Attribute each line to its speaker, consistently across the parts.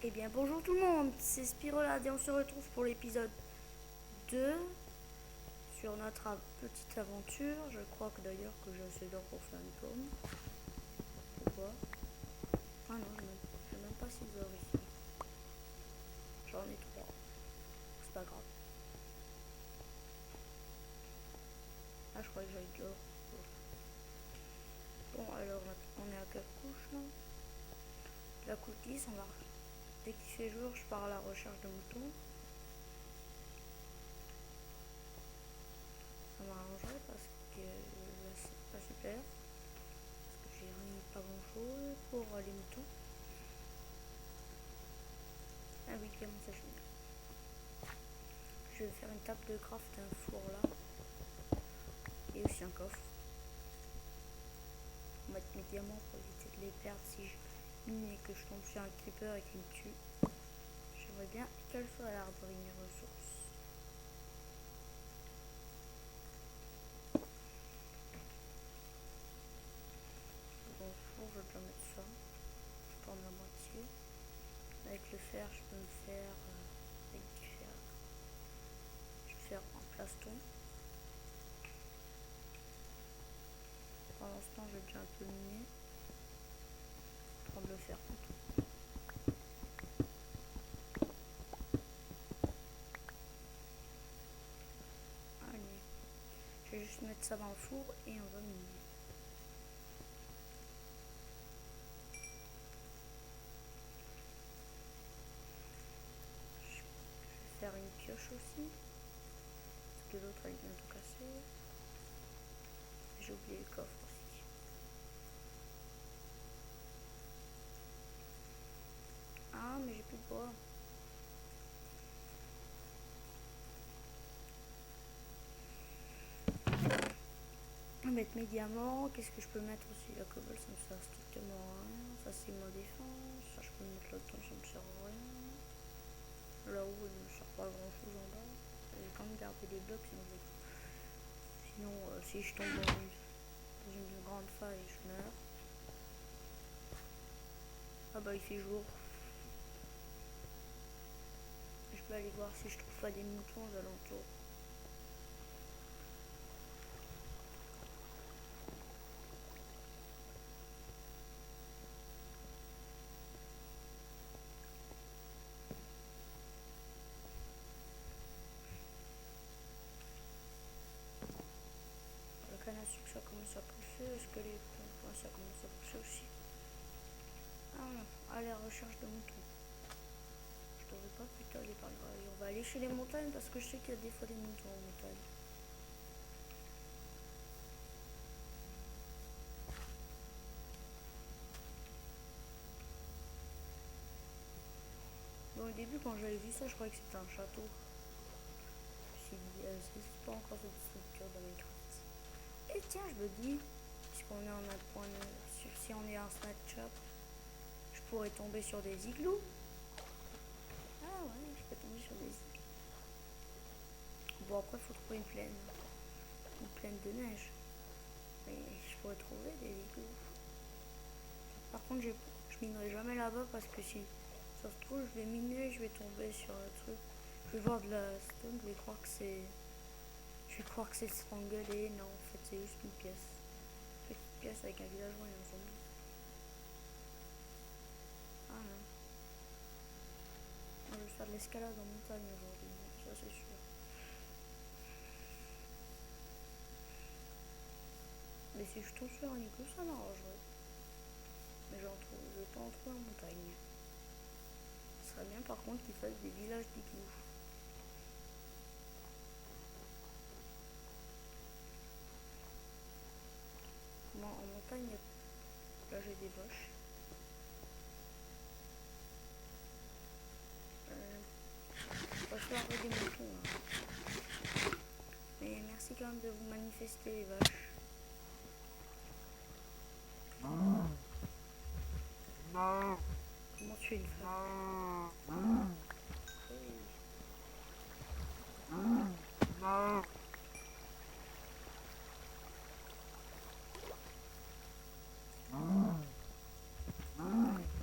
Speaker 1: Eh bien bonjour tout le monde, c'est Spirolade et on se retrouve pour l'épisode 2 sur notre petite aventure. Je crois que d'ailleurs que j'ai assez d'or pour faire une pomme. Pourquoi? Ah non, je n'ai même pas 6 heures ici. J'en ai 3. C'est pas grave. Ah je crois que j'avais de l'or. Bon alors on est à quelle couche là? La coutise, on va... Dès qu'il fait jour, je pars à la recherche de moutons. Ça m'arrangerait parce que c'est pas super. Parce que j'ai rien pas grand chose pour les moutons. Ah oui, comment ça finit. Je vais faire une table de craft, un four là. Et aussi un coffre. Pour mettre mes diamants pour éviter de les perdre si je mine et que je tombe sur un creeper et qu'il me tue. J'aimerais bien quelle soit l'arbre et mes ressources. Dans le four, je vais bien mettre ça. Je prends la moitié. Avec le fer, je peux me faire avec du fer. Je vais faire un plaston. Pendant ce temps, je vais déjà un peu miner. Prendre le fer plutôt. Allez. Je vais juste mettre ça dans le four et on va miner. Je vais faire une pioche aussi. Parce que l'autre elle vient tout casser. J'ai oublié le coffre aussi. Ah mais j'ai plus de bois. Je vais mettre mes diamants. Qu'est-ce que je peux mettre aussi? La cobble ça me sert strictement à rien. Ça c'est ma défense. Ça je peux mettre là-dedans, ça me sert à rien. Là-haut il ne me sert pas grand chose en bas. J'ai quand même gardé des blocs sinon si je tombe dans une grande faille je meurs. Ah bah il fait jour. Je peux aller voir si je trouve pas des moutons aux alentours. Le canne à sucre ça commence à pousser. Est-ce que les pompes ça commence à pousser aussi? Ah non, à la recherche de moutons. Je devrais pas plutôt aller par là. Allez, on va aller chez les montagnes parce que je sais qu'il y a des fois des moutons en montagne. Bon, au début quand j'avais vu ça je croyais que c'était un château. C'est pas encore cette structure de Minecraft. Et tiens je me dis, puisqu'on est en un point si on est en Snapchat, je pourrais tomber sur des igloos. Ah ouais, je peux tomber sur des igloos. Bon après faut trouver une plaine de neige. Et je pourrais trouver des igloos. Par contre je minerai jamais là-bas parce que si ça se trouve je vais miner, je vais tomber sur un truc. Je vais voir de la stone, je vais croire que c'est... Je vais croire que c'est le strangle et non en fait c'est juste une pièce. Une petite pièce avec un villageois et un zombie. Ah non. Moi, je vais faire de l'escalade en montagne aujourd'hui, ça c'est sûr. Mais si je tombe sur un igloo, ça m'arrangerait. Mais je vais pas en trouver en montagne. Ce serait bien par contre qu'ils fassent des villages d'igloos. Bon, en montagne, là j'ai des vaches. Je vais faire des moutons là. Mais merci quand même de vous manifester les vaches. Comment tu es une vache?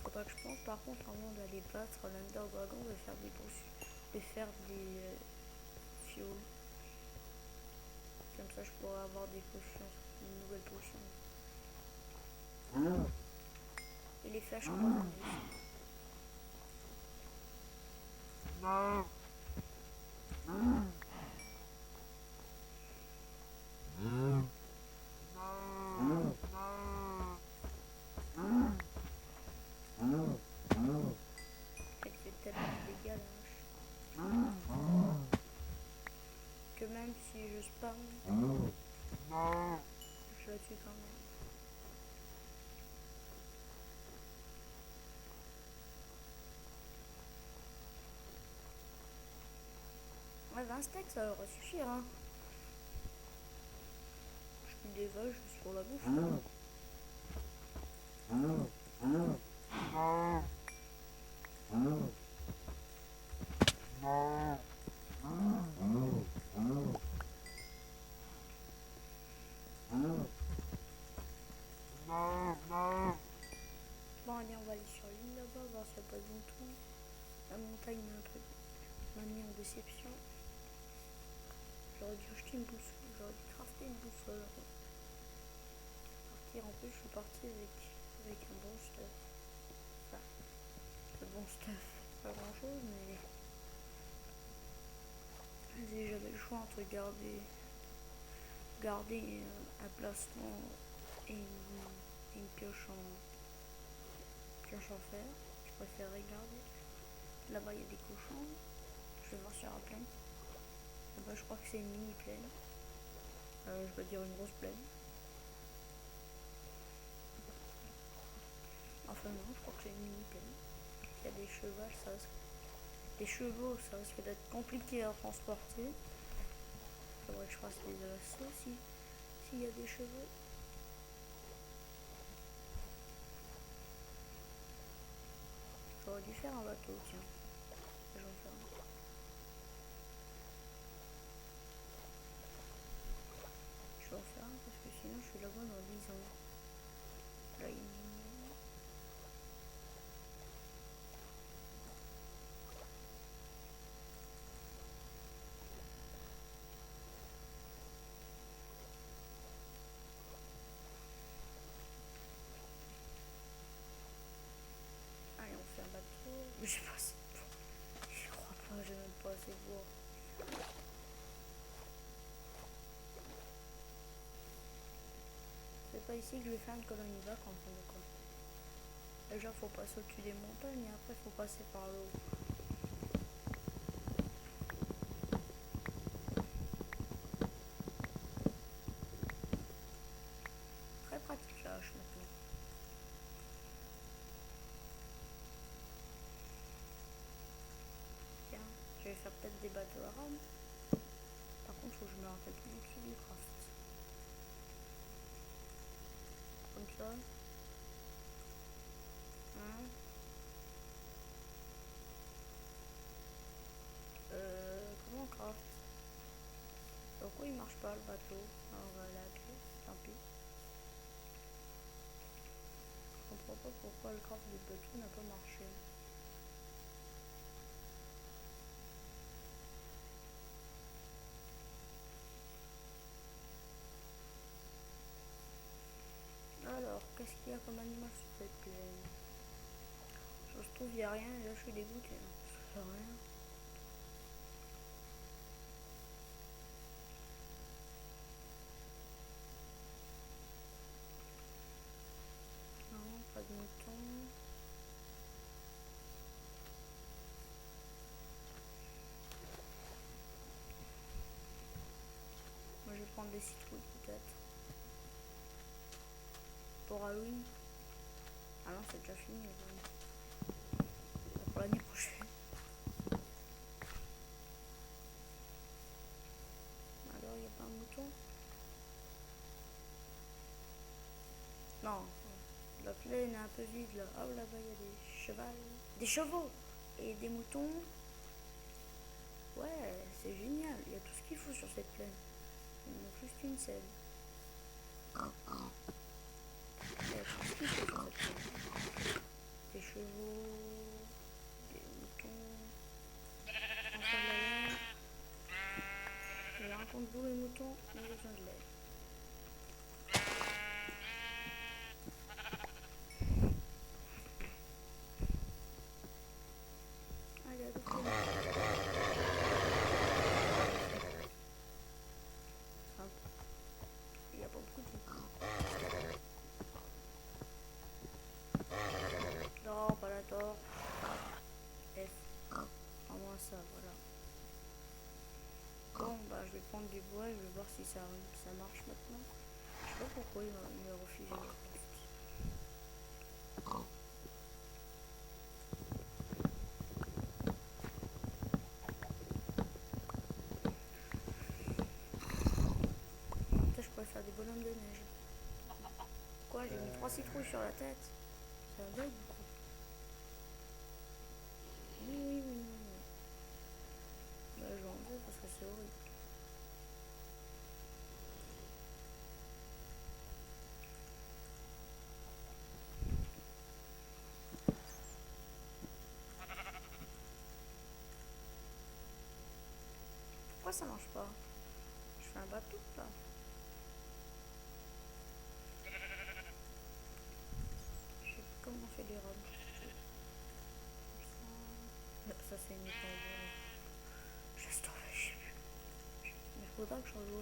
Speaker 1: Faudra que je pense par contre contre, avant d'aller battre l'Under Dragon, de faire des potions, de faire des fioles. Comme ça, je pourrais avoir des potions, une nouvelle potion. Et les flèches en bas aussi. Elle fait tellement de dégâts la hache. Que même si je spam, je la tue quand même. Ouais, 20 stacks, ça aurait suffi, hein. Je suis des vaches juste pour la bouffe. Bon, allez, on va aller sur l'île là-bas, voir s'il n'y a pas de bouton. La montagne m'a un peu mis en déception. J'aurais dû acheter une boussole, j'aurais dû crafter une boussole. En plus, je suis parti avec un bon stuff. Enfin, le bon stuff, pas grand chose, mais j'avais le choix entre garder un plastron et une pioche en fer. Je préférerais garder. Là-bas, il y a des cochons. Je vais voir sur la plaine. Là-bas, je crois que c'est une mini plaine. Je veux dire une grosse plaine. Enfin non, je crois que c'est une mini plaine. Il y a des chevaux, ça risque d'être compliqué à transporter. Il faudrait que je fasse des assauts aussi, s'il y a des chevaux. J'aurais dû faire un bateau, tiens. Je vais en faire un. Je vais en faire un parce que sinon je suis là-bas dans 10 ans. Là, allez, on fait un bateau. Je sais pas si. Je crois pas, j'ai même pas assez de bois. C'est pas ici que je vais faire une colonie de vacances, en fin de compte. Déjà, faut passer au-dessus des montagnes et après, faut passer par l'eau. Très pratique la hache maintenant. Tiens, je vais faire peut-être des bateaux à rames. Par contre, faut que je me rappelle tout dessus du craft. Comme ça. Hein. Comment on craft? Pourquoi il marche pas le bateau? Alors, on va aller à pied, tant pis. Je comprends pas pourquoi le craft du bateau n'a pas marché. Alors, qu'est-ce qu'il y a comme animal sur cette plaine? Ça se trouve, il n'y a rien et là je suis dégoûté. Ça sert à rien. Non, pas de mouton. Moi je vais prendre des citrouilles peut-être. Pour Halloween. Ah non, c'est déjà fini. Pour l'année prochaine. Alors, il n'y a pas un mouton? Non. La plaine est un peu vide là. Ah, là-bas, il y a des chevaux. Des chevaux! Et des moutons. Ouais, c'est génial. Il y a tout ce qu'il faut sur cette plaine. Il n'y en a plus qu'une seule. Il y a tout ce qu'il faut sur cette plaine. des chevaux, des moutons, on va faire de la laine. Je les raconte vous les moutons, on a besoin de laine. Allez, adoptez-moi. Il n'y a pas beaucoup de vie. Non, pas la tort. F. Au moins ça, voilà. Bon, bah je vais prendre du bois et je vais voir si ça marche maintenant. Je sais pas pourquoi il m'a refusé le craft. Putain, je pourrais faire des bonhommes de neige. Quoi, j'ai mis 3 citrouilles sur la tête. C'est un bug ou quoi? Oui, oui, oui, oui. Bah, je vais enlever parce que c'est horrible. Pourquoi ça marche pas? Je fais un bateau là. Je sais pas comment on fait des robes. Ça c'est une étendue. Je laisse tomber, je sais plus. Mais il faudra que je rejoue.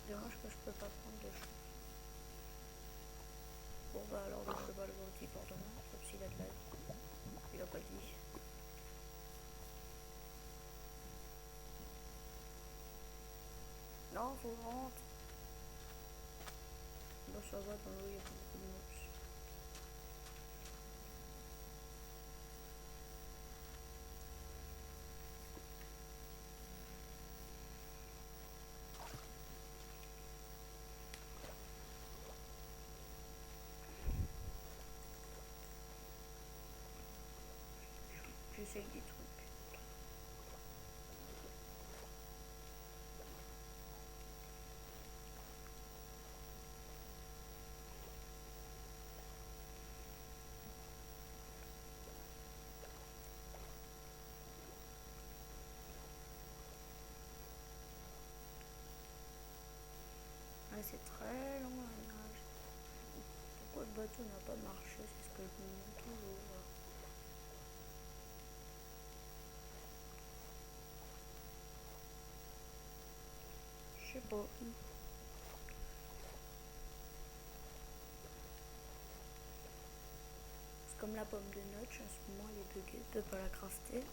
Speaker 1: Dommage que je peux pas prendre de choses. Bon bah alors je vais pas le volontiers pour demain, sauf s'il a de la vie. Il a pas dit. Non, faut que je rentre. Bah ça va, dans l'eau il y a pas beaucoup de mobs. J'essaye des trucs. Ah, c'est très long la nage. Pourquoi le bateau n'a pas marché? C'est ce que je me demande toujours. Je sais pas. C'est comme la pomme de notch, en ce moment elle est buggée, je peux pas la crafter.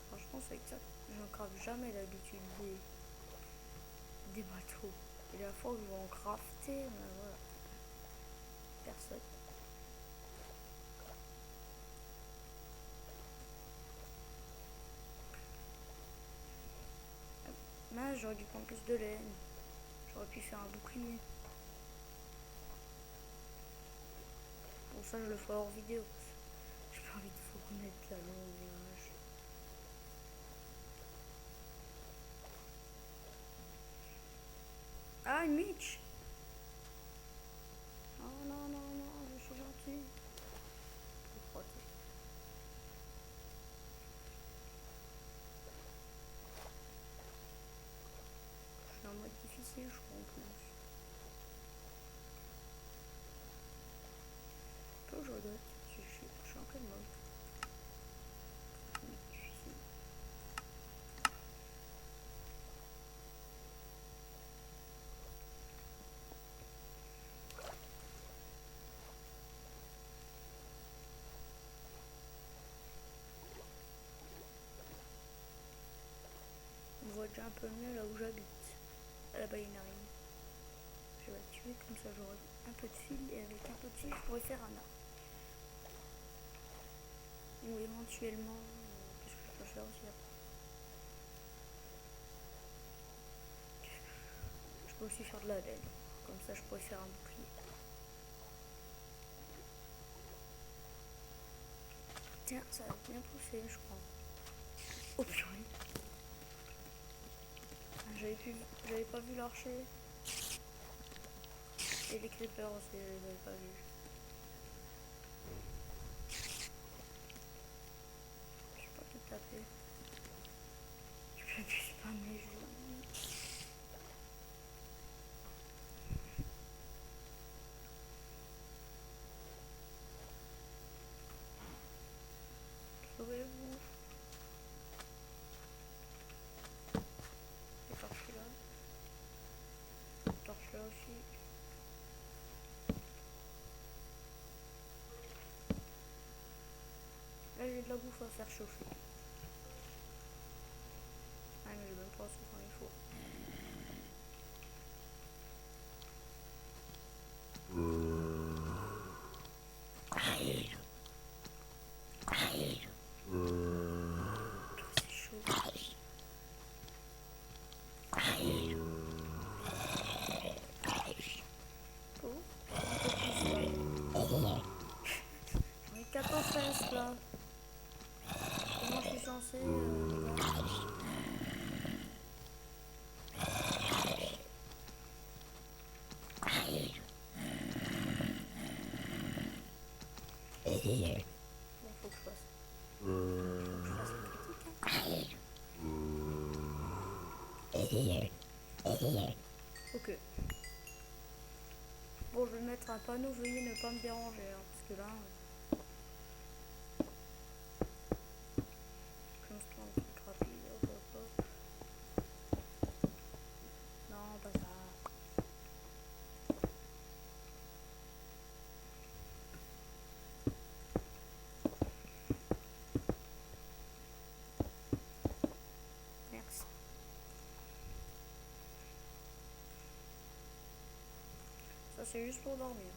Speaker 1: Franchement c'est exact. Je ne crafte jamais d'habitude des bateaux. Et la fois où je vais en crafter, ben voilà. Personne. Mais j'aurais dû prendre plus de laine. J'aurais pu faire un bouclier. Bon ça je le ferai hors vidéo. J'ai pas envie de vous remettre la longue image. Ah une Mitch. Oh non non non, je suis gentil. Je crois que je suis en mode difficile je crois en plus. Peu je regrette. Je suis en quel mode? Difficile. On voit déjà un peu mieux là où j'habite. Là-bas il y en a une. Je vais la tuer comme ça j'aurai un peu de fil et avec un peu de fil je pourrais faire un arc. Ou éventuellement, qu'est-ce que je peux faire aussi après? Je peux aussi faire de la laine. Comme ça je pourrais faire un bouclier. Tiens, ça va bien pousser je crois. Oh purée. J'avais pas vu l'archer. Et les creepers aussi, je les avais pas vus. Je peux pas tout taper. Je peux plus spammer, je sauvez-vous. Les torches là. Les torches là aussi. Là j'ai de la bouffe à faire chauffer. Ah mais j'ai même pas assez quand il faut. C'est chaud. Oh, un peu plus là. J'en ai 14 fesses là. Comment je suis censé les gars? Bon, faut que je fasse. Faut que je fasse une critique, hein. Ok. Bon, je vais mettre un panneau, veuillez ne pas me déranger, hein, parce que là, comme je trouve un truc rapide, hop, hop, hop. Non, pas ça. Merci. Ça, c'est juste pour dormir.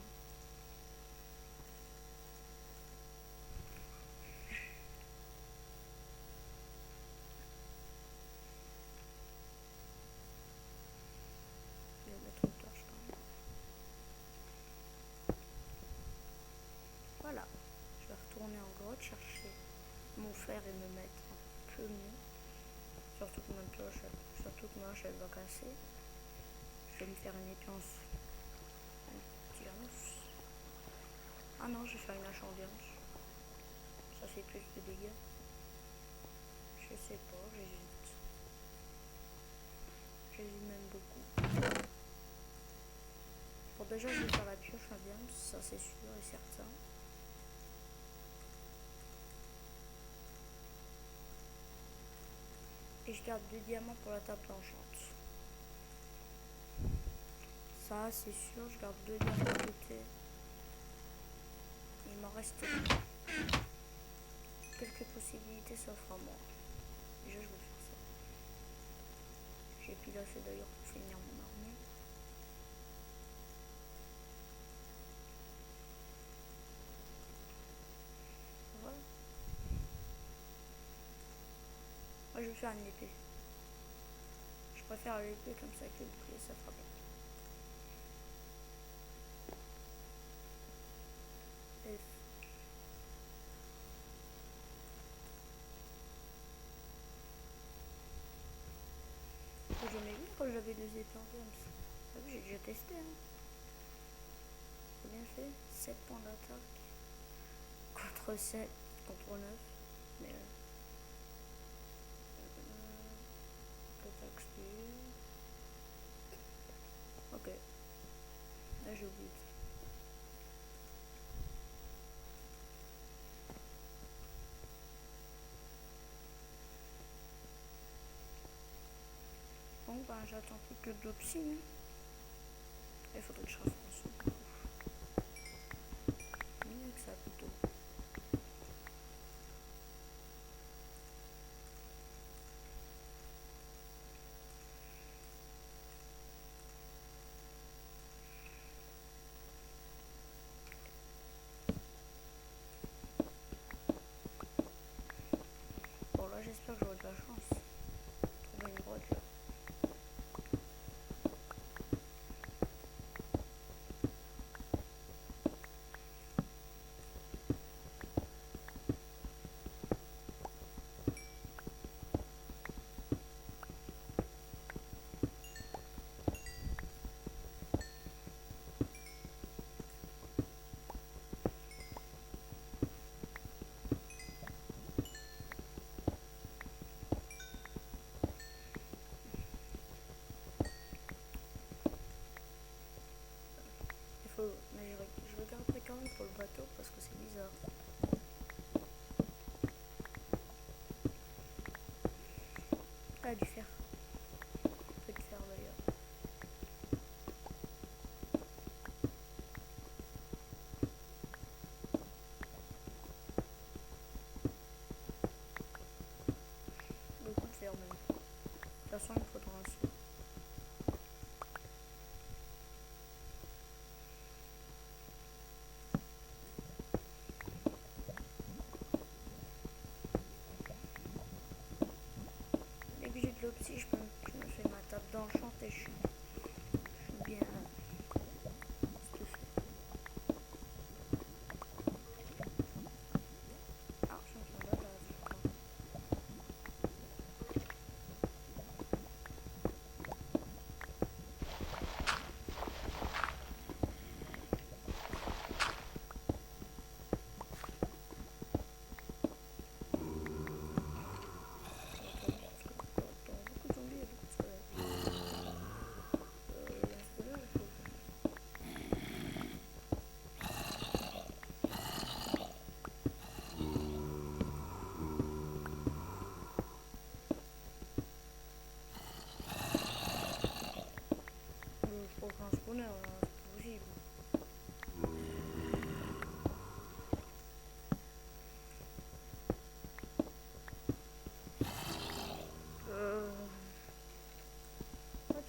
Speaker 1: Je vais mettre une torche quand même. Voilà. Je vais retourner en grotte, chercher mon fer et me mettre un peu mieux. Surtout que ma hache elle va casser. Je vais me faire une épée en diamant. Ah non, je vais faire une hache en diamant. Ça fait plus de dégâts. Je sais pas, j'hésite. J'hésite même beaucoup. Bon, déjà, je vais faire la pioche en diamant, ça c'est sûr et certain. Et je garde 2 diamants pour la table enchante. Ça, c'est sûr, je garde 2 diamants de côté. Il m'en reste quelques possibilités s'offrent à moi. Déjà, je vais faire ça. J'ai piloché d'ailleurs pour finir mon armée. Voilà. Moi, je vais faire une épée. Je préfère l'épée comme ça que le bouclier, ça fera bien. F. J'aimais bien quand j'avais 2 épées en diamant. Ah oui, j'ai déjà testé. Hein. C'est bien fait. 7 points d'attaque. Contre 7. Contre 9. Mais attaque speed. Ok. Là j'ai oublié. Bon ben j'attends plus que d'autres signes. Il faudrait que je renforce. Mieux que ça plutôt. Bon là j'espère que j'aurai de la chance. Trouver une grotte là. pas du fer. Un peu de fer d'ailleurs. Beaucoup de fer même. De toute façon, il me faudra un seau. Dès que j'ai de l'eau aussi, je me fais ma table d'enchant et je suis bien stuffé. Ah, j'entends la lave, je crois. J'entends beaucoup de zombies et beaucoup de squelettes. Il y a un squelette ou pas? Je crois qu'un spawner, là, c'est pas possible. What?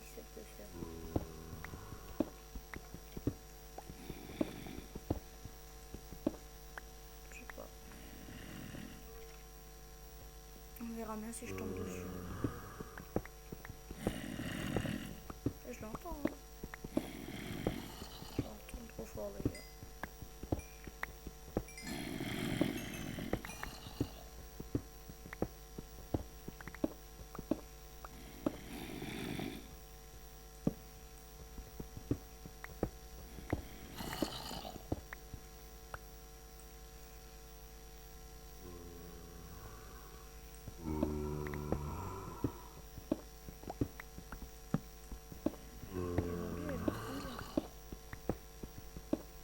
Speaker 1: 17 de fer. Je sais pas. On verra bien si je tombe dessus. Et je l'entends, hein. Je l'entends trop fort d'ailleurs. Les zombies, elles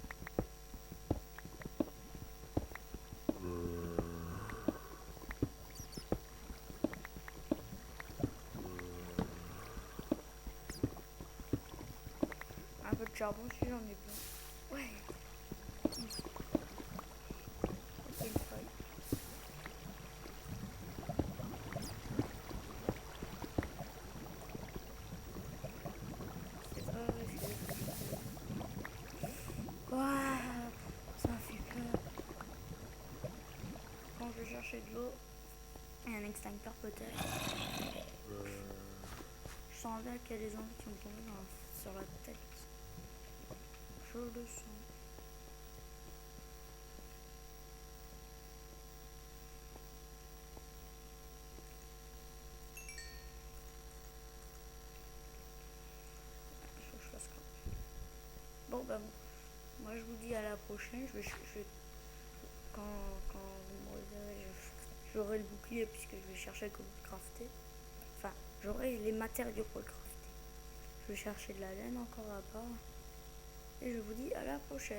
Speaker 1: ont trop bien. Un peu de charbon si j'en ai plein. Ouais. Ici. Ok, une feuille. C'est très risqué ce que je fais. Ouah, ça fait peur. Quand je vais chercher de l'eau, et un extincteur peut-être. Je sens là qu'il y a des zombies qui ont tombé sur la tête. Je le sens. Il faut que je fasse comme. Bon, ben, moi je vous dis à la prochaine. Quand vous me reverrez, j'aurai le bouclier puisque je vais chercher comment le crafter. Enfin, j'aurai les matériaux pour le crafter. Je vais chercher de la laine encore à part. Et je vous dis à la prochaine.